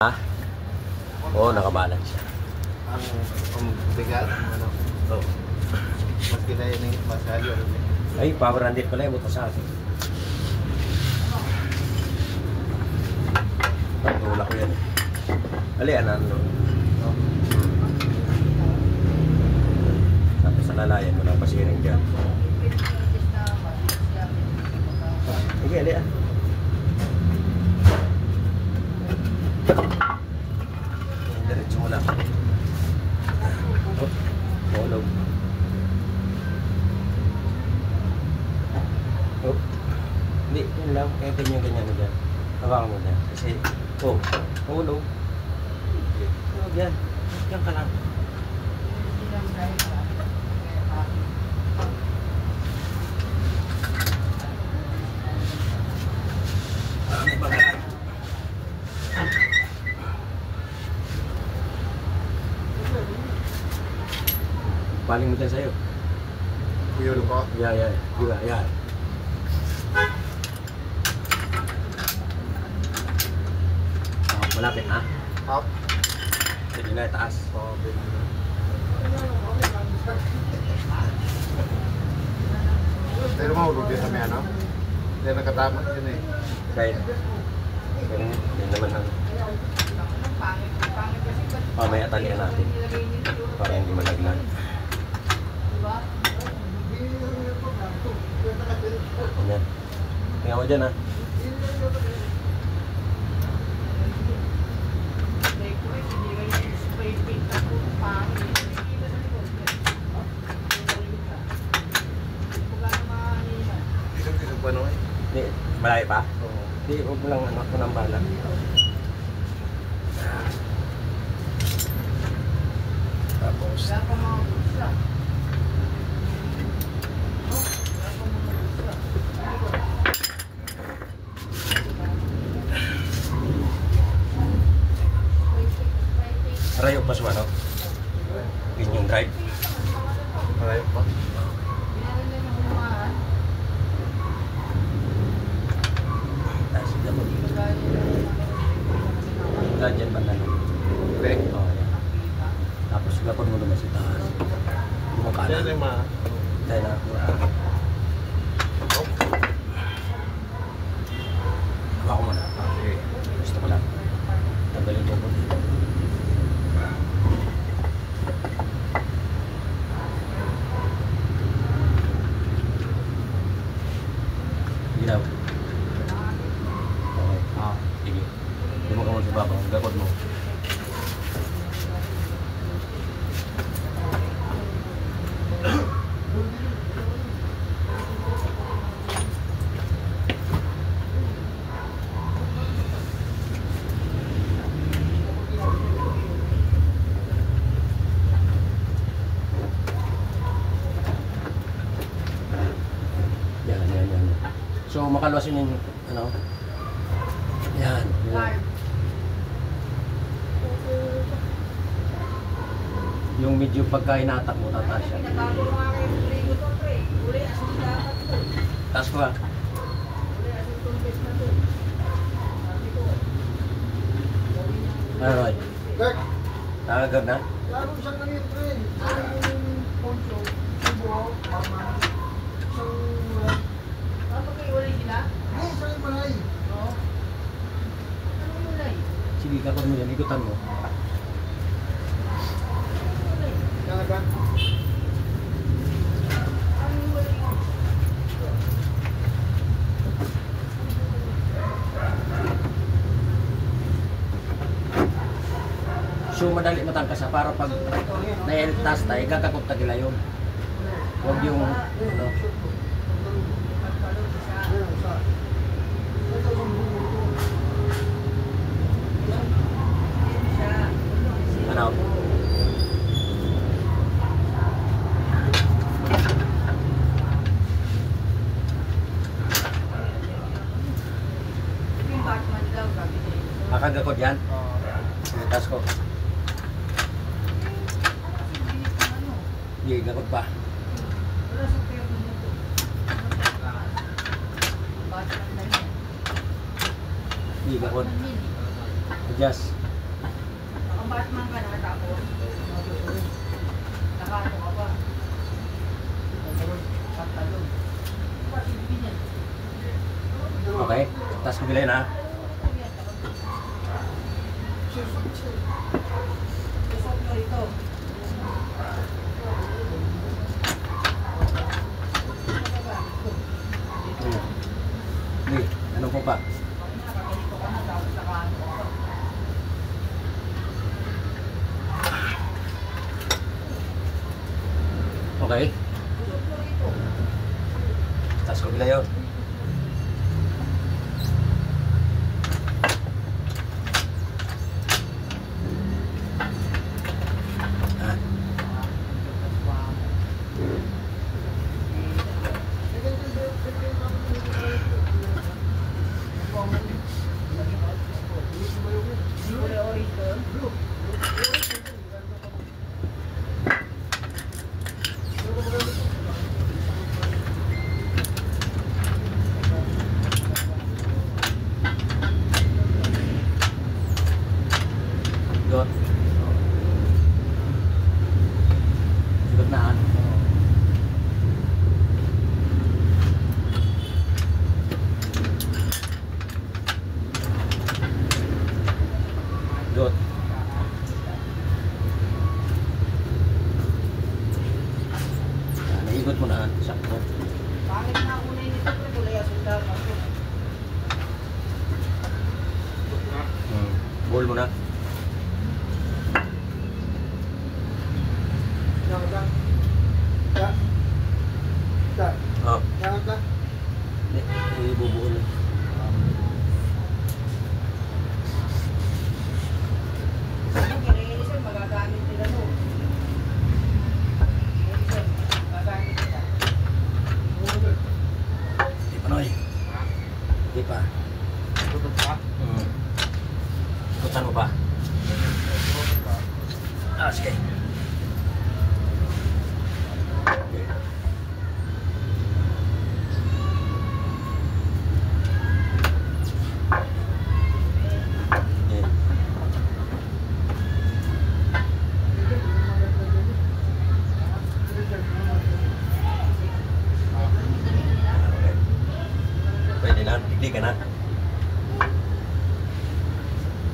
Ha? Oo, nakabalance siya. Ang bigat, ano? Oo. Mas kinaya ng masyado. Ay, power handle pala yung buto sa akin. Patulak ko yan. Alian, ano? Tapos sa lalayan mo lang pasiring dyan. Sige, alian. Diretso mo lang. Oh, tulog. Oh. Hindi, yun lang. Kaya ganyan mo dyan. Hawakan mo dyan. Kasi, oh, tulog. Tulog yan. Yan ka lang. May bagaan. Paling mo dyan sa'yo. Kuyulo ko. Yeah. Diba, yan. Oh, malapit ha? Up. Sige na, taas. Okay. Pero mahulog din sa may ano? Hindi nakatama yun eh. Kahit, yun naman ang mamaya talian natin para hindi malaglag. Ayan. Tingnan mo dyan ha. Isang pa no eh. Di, malayo pa? Oo. Di, huwag mo lang anak ko ng bala. Tapos, arayo pa sa ano? Yun yung drive. Malayo pa. Tapos, dapat dyan ba na lang? Hindi. Oo, yan. Tapos, lapon mo naman sa taas. Bumaka Yan na. yung mga... Dahil na, hawa ko muna. Okay. Gusto ko lang. Tanggalin ko po. Ginaw. Okay. Sige. Hindi mo ka muna sa babang. Gakot mo. Yan. So, makalwasin yung, ano? Yan. Yung medyo pagka inatak mo, tataas siya. Taas ko ha. Ano, Roy? Dek! Nakagab na? Lalo siyang nanito eh. Ang poncho, subo, mama, isang... Ay, isang ibalay. Sige, kakot mo yan. Ikutan mo. Yan agad. So, madali matangkas ha. Para pag na-taas tayo, kakakot na kila yun. Huwag yung, ano. Ano? Makagakot yan? Sige, taas ko. Sige, gakot pa. Hindi, gakot. Adjust. Batman ka na tapos. Nakaano ka pa. Pantalon. Okay, taas ko bilhin ha. Susot mo rito. Hindi, ano po pa? Ganito ka na tapos nakaano ka pa. Okay, Susot mo rito. taas ko bilhin yun. Ah, Ule orito. dot. Dot na ano? Dot. Naikot mo na, sakto. Pangit na una yung ito, pero kulay asundan ako. Ball mo na. Oh, ibubuo na. Ano, kinaiinisan, magagamit nila no. Kinaiinisan, magagamit nila. Di pa, Noy. Di pa. Ikutan mo pa. Ah, sige. Okay. Yeah. Okay. Pwede na, hindi ka na.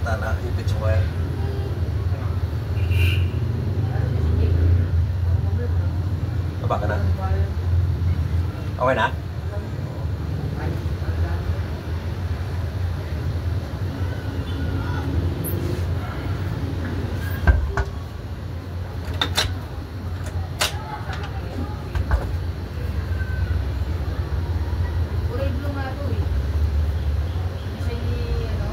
Tana, ipit sa wire. Baba ka na. Okay na? Kulay blue nga to eh. Kasi ano,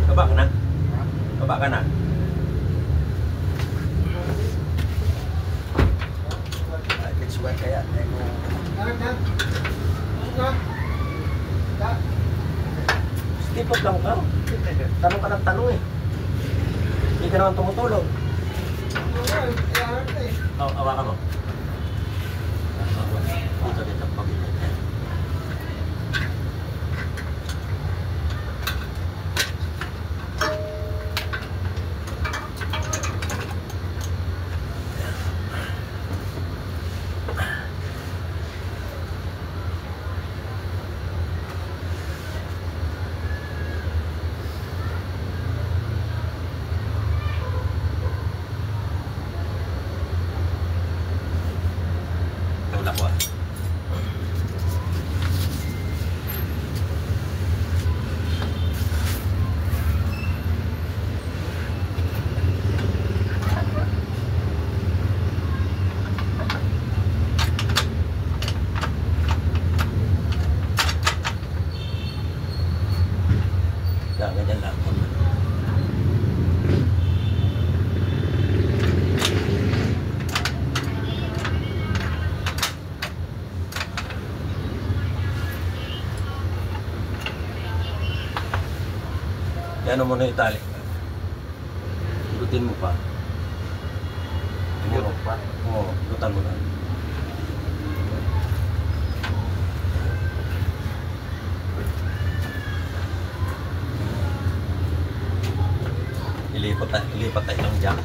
Baba ka na? Baba ka na? Ay, ipit sa wire kaya. Eh, stipot lang ka. Tanong ka ng tanong eh. Hindi ka naman tumutulog. Oh, awakan mo. Dito, dito. Pagkita. Wala ko ah. Ganyan lang. Yan mo na yung tali. Igutin mo pa. Igutin pa? Oo, igutan mo na. Ilipat tayo ng jack.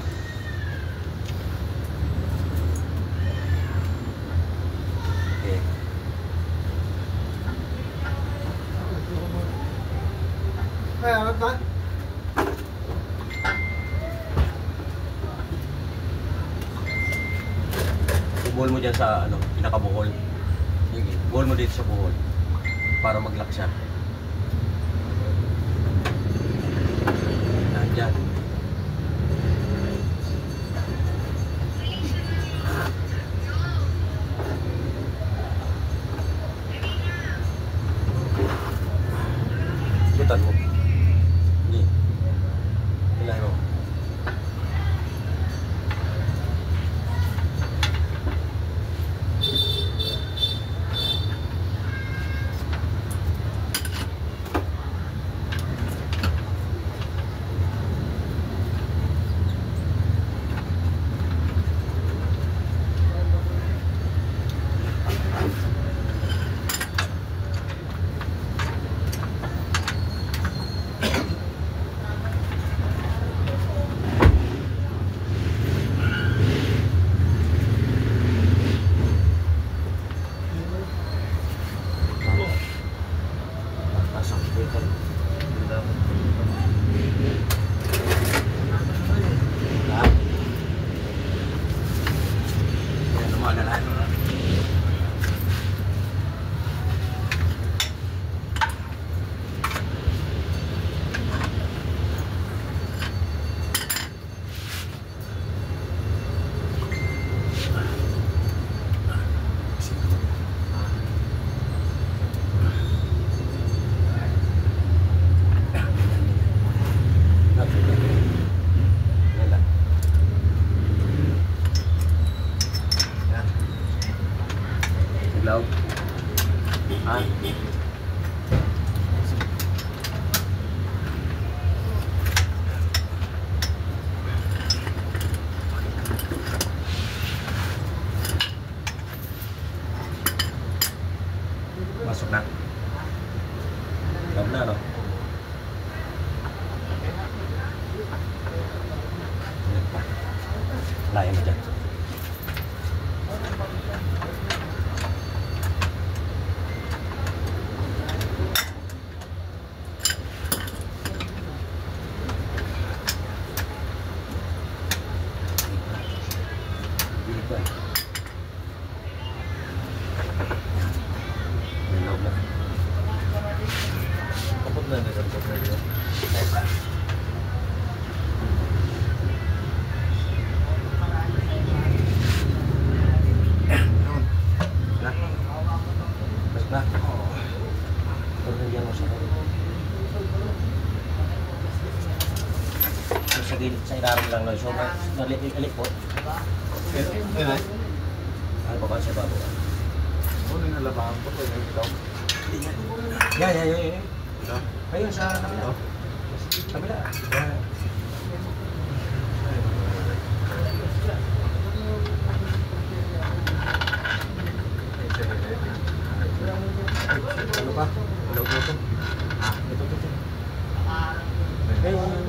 Okay. Ay, ano ba? Buhol mo dyan sa ano, pinakabuhol. Sige, buhol mo dito sa buhol. Para mag-lock siya. Dyan. Butan mo. Hindi. Hilahin mo. Love. Ah. Masuk na. Love na, no? Layan mo dyan. Kapag na nagkakot na rin. Masuk na. Pagkagyan mo sa kanya. Sa gilid, sa ilalim lang lang. So, nalik po. Ay, baka siya babo. Ano yung nalabahan ko? Kaya ikaw? Yeah. Ikaw? Ayun sa kabila. Ikaw? Kabila. Ano pa? Ano po ito? Ito. Ayun.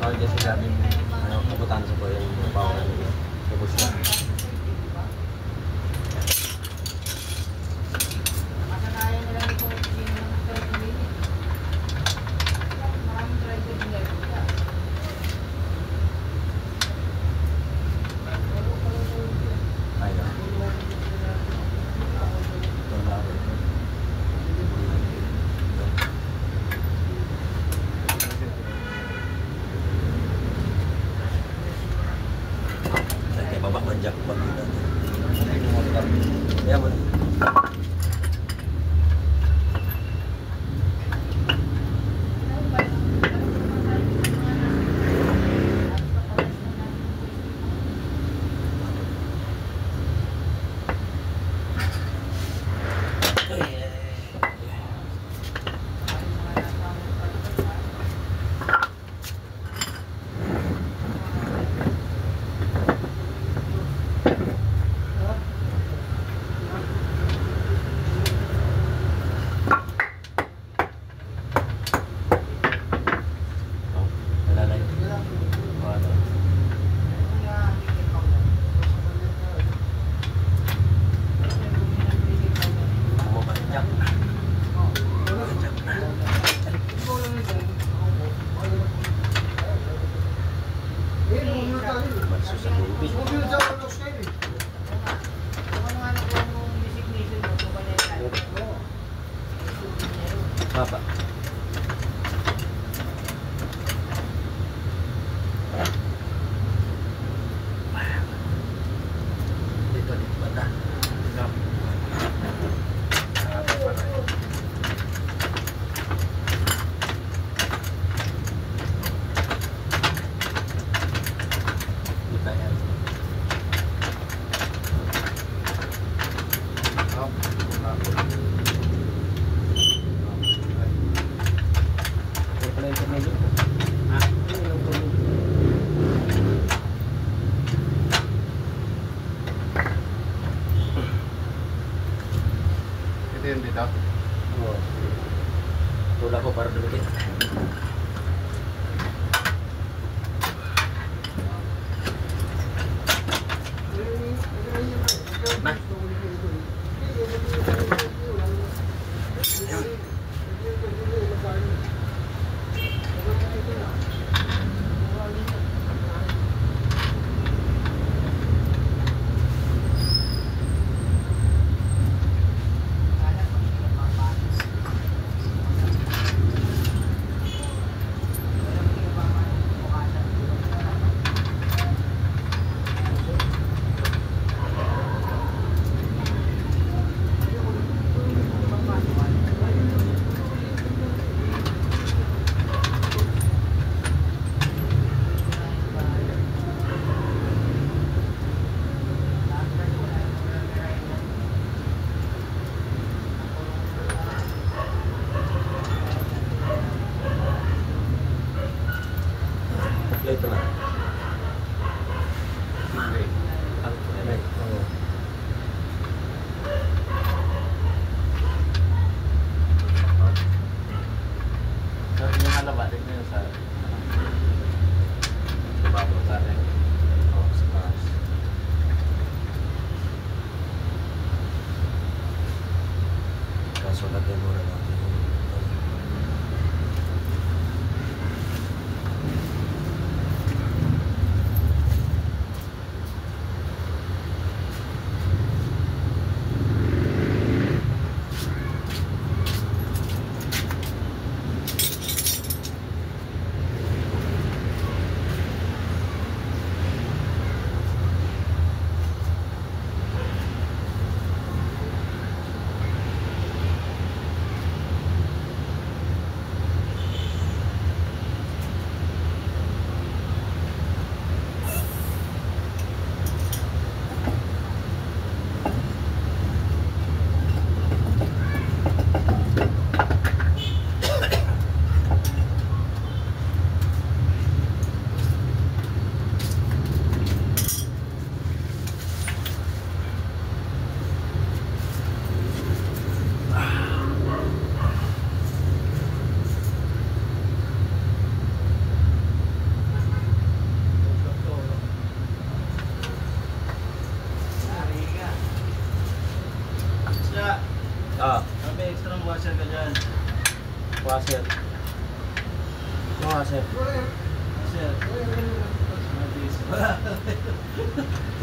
Tawag niya si Gabi. Ano, kabutan sa po yung mga power nila. Tapos na. Makasanayan nila ito kung sino naman 30 minutes. Maraming driver nila. Ayun. Ito na ako. Kaya baba man jack pag yun natin. Kaya mo na. Papa. Dito ba na? Dito yan. Pala yung tornilyo. Ha? Ano yung tornilyo? Ito yung dito. Oo. Tula ko para dumikit. Na. Ito na. Okay. Ay, oo. Pero yung halaba, tignan nyo sa babaw sa atin. Oo, sa taas. Kaso lagyan muna natin yung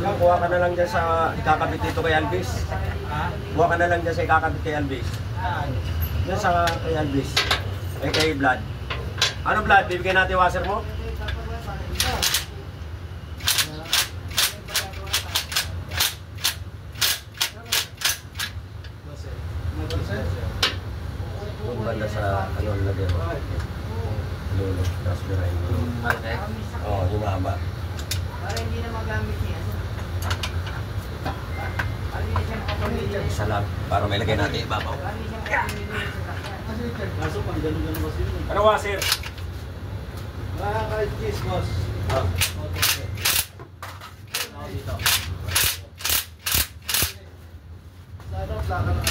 Kuha ka na lang dyan sa ikakabit dito kay Alvis. Kuha ka na lang dyan sa ikakabit kay Alvis. Dyan sa kay Alvis. Kay Vlad. Ano Vlad? Bibigyan natin yung washer mo? Kung banda sa ano lagyan mo. Lolo, raspberry. Oo, yung mahaba. Para hindi na magamit niya. Para hindi siya makapamili. Isa lang, para may lagay natin ibabaw. Para hindi siya makapamili sa sakyan. Kaso pang ganun kasi yun. Ano washer? Kahit cheese, boss. Ah. Dito. Sa ano, plaka na.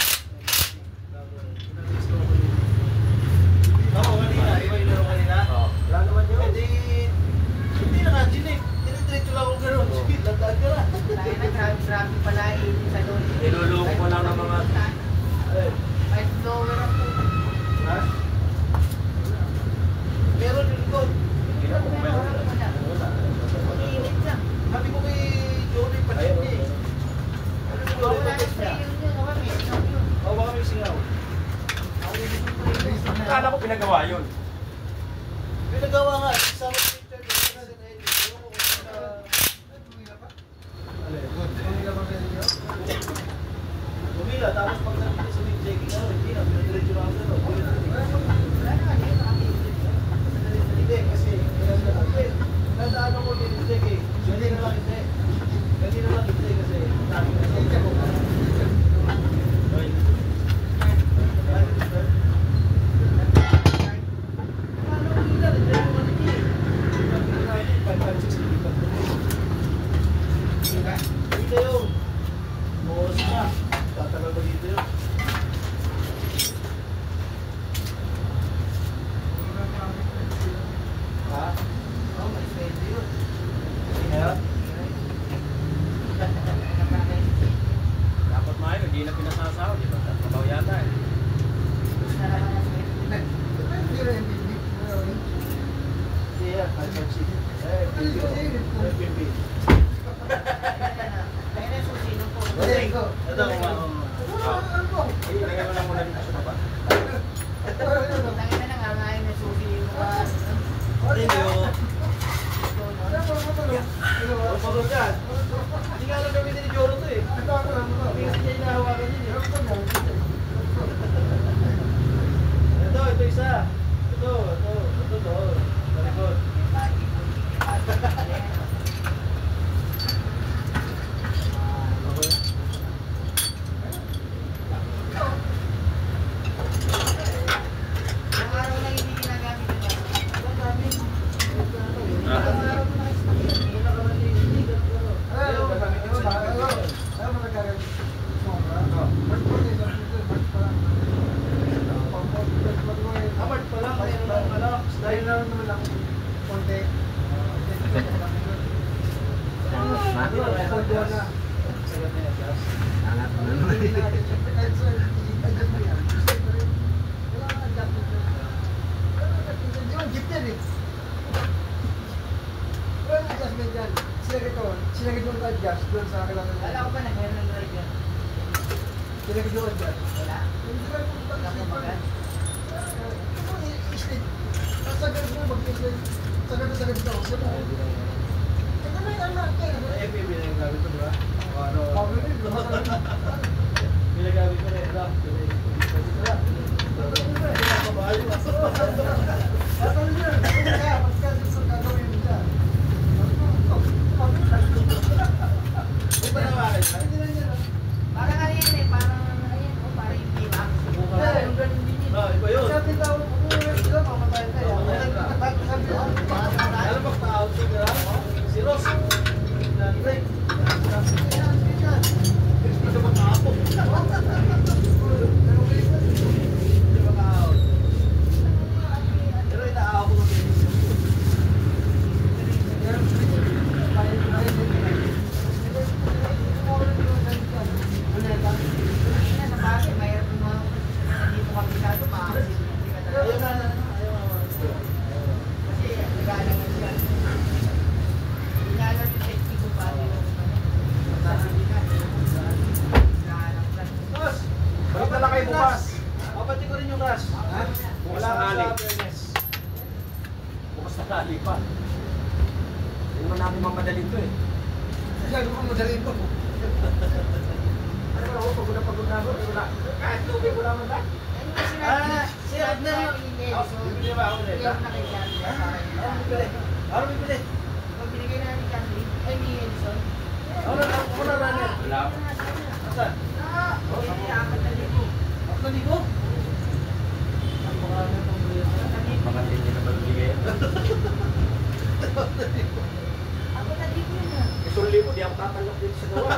Oo, kanina. Iba yung laro kanina. Oo. Wala naman yun. Hindi na nga, Ginik. Diretso lang ako gano'n. Sige, landaan ka na. Tayo na, grabe pala sa doon. Niluloko ko lang ng mga... Kahit blower ako. Ha? Meron yung likod. Init lang. Sabi ko kay Johnny, palit niya eh. Ano yung Johnny, Wala na palit niya? spray yun. Kami. Oo, baka may singaw. Akala ko pinagawa yun. Pinagawa nga, isama ko yung church. Kasi na yun. Ewan ko kung saan na... Bumila, tapos pag nakita sa may checking, hindi na, pinadiretso lang ako. Hindi, kasi nadaan ako din yung checking. Hindi na lang hindi. Hindi na lang hindi kasi dami na sa dito yun. Bukas na. Tatagal ba dito yun? Ha? Oo, may pwede yun. Kaya? Dapat mga yun, hindi na pinasasaw. Di ba? Trabaho yata eh. Siya, Alfonsi. Pipi. Ayun na susi nung po. Ito, Ilagay mo lang muna dito sa baba. Tangin na nangangain na susi yung mga... Thank you. Pagod ka. Hindi nga alam gamitin ni Joro to eh. Hindi kasi niya hinahawakan yun eh. Ito isa. Ito. Malikot. Ang araw na hindi ginagamit yun. Amart pa lang. Mayroon lang ano. Style na naman lang. Konti. Sagat na yan, Jas. Sinagad yung adjust doon sa kailangan. Wala ko ba na meron ng drive yun? Sinagad yung adjust. Wala. Wala ko magan. Sagad mo, mag-islit. Sagad ito. Ito na yung anak. FPB na yung gamit ko, di ba? O ano? Pabili, Pinagamit ko na yun lang. Parang ano yan eh, parang ano yan, oh, parang yung P-Max. Parang ganun din yun. Iba yun. Alam mo, pa-out ka si Ross. Nanay. Hindi ka makaapok. Hindi ka maka-out. mamadali to eh. Yan, mukhang madali ito. Ano ba ako, pagod na pagod na ako, wala. Kahit tubig, wala man ba? Ano ba sinabi? Ah, Sinabi sinabi na- ni Nelson, Oh, bibili ba ako nila? hindi ako nakisabi sa akin. Ano bibili? Ano bibili? Pag binigay na ni Candy, ay ni Nelson. Ako na rani. Wala. Asan? Hindi, 4,000. 4,000? Ang mga ano itong bili. Baka hindi na magbigay. 4,000 yun ah. Isuli mo, di ako tatanggap dito sa gawa.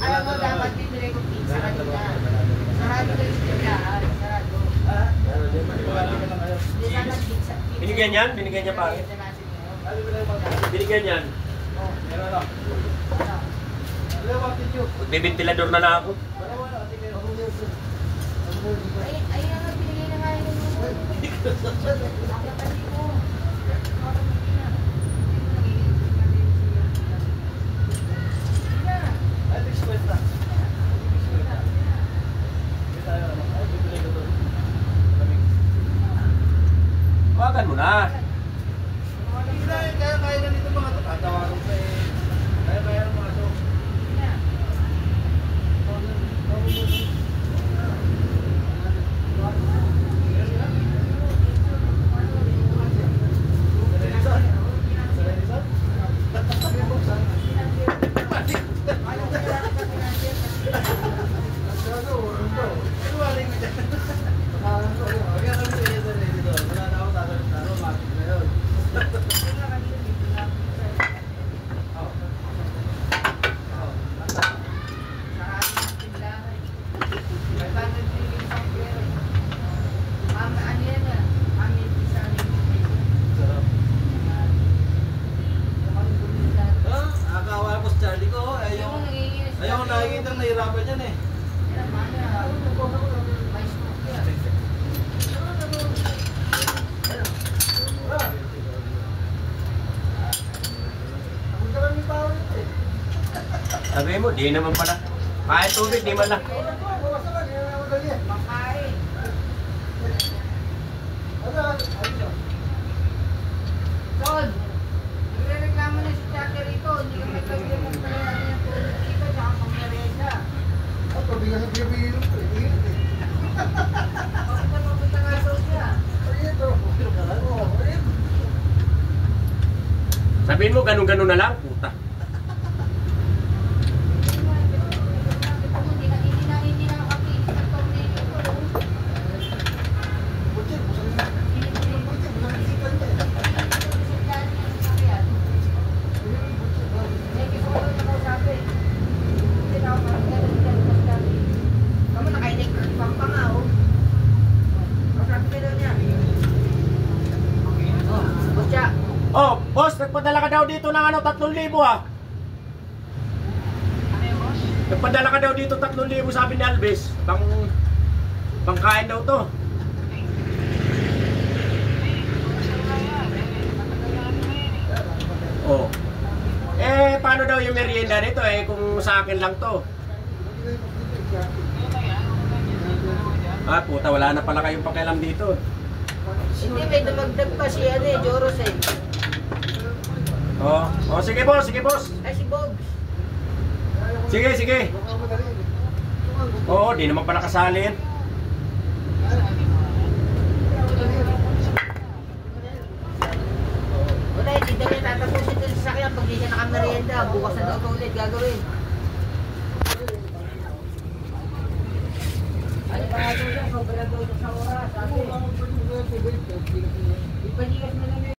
Alam mo, dapat bibili ko pizza kanina. Sarado ko yung tindahan. Sarado. Ah? Pero di, maniwala. Bibili ka lang kayo. Hindi na nag-pizza. Binigyan yan? Binigyan niya pare? Ah, bibili ka magkano? Binigyan yan. Oh, Meron lang. ano? Hello, what did you? Magbibintilador na lang ako. Wala, tingin ako. Ay, nga, binigay na nga yun. Lakatan ko. Parang hindi na. Hindi mo nagiging siya. Hindi na. Ay, express na. Hindi tayo, ano? Ay, bibili ko doon. Malamig. Tawagan mo na. Hindi na, kaya na nito mga to. Tatawagan ko eh. Kaya ng mga to. Hindi na. Ayaw ko nakikita ang nahirapan yan eh. Ang karaming tao nito eh. Sabi mo, di naman pala. Kahit tubig, di man lang. Bawasan lang, hindi na madali eh. Makain. Ano? Son, nagrereklamo na si Chaka rito. Hindi ka may pagbilang ng pala ng tulog dito, tsaka pang-merienda. Ang pabigas ang pinapihilom ko eh. Ingat eh. Bakit na mapunta nga daw siya? Ayun to. Oo, ayun. Sabihin mo, ganun-ganun na lang. Puta. Hindi na makapilit ng tornado ko. Butchik, busan na. Butchik, busan na isipan niya eh. Oh, boss, nagpadala ka daw dito ng ano, 3,000 ah. Nagpadala ka daw dito 3,000 sabi ni Alves. Pangkain daw to. Oh. Eh, paano daw yung merienda nito eh kung sa akin lang to? Ah, puta, wala na pala kayong pakialam dito. Hindi, may dumagdag pa si Joros eh. Oh, oh sige boss, sige boss. Ay, si Bob. Sige, sige. Mukhang madali eh. Oo, di naman pala kasalin. Wala, hindi daw niya tatapusin din sa sakyan pag di siya nakamerienda. Bukas na daw ito ulit gagawin. Ano pa nga daw siya? Sobrang daw siya sa oras. Sabi, Mukhang madali. ipanigas na lang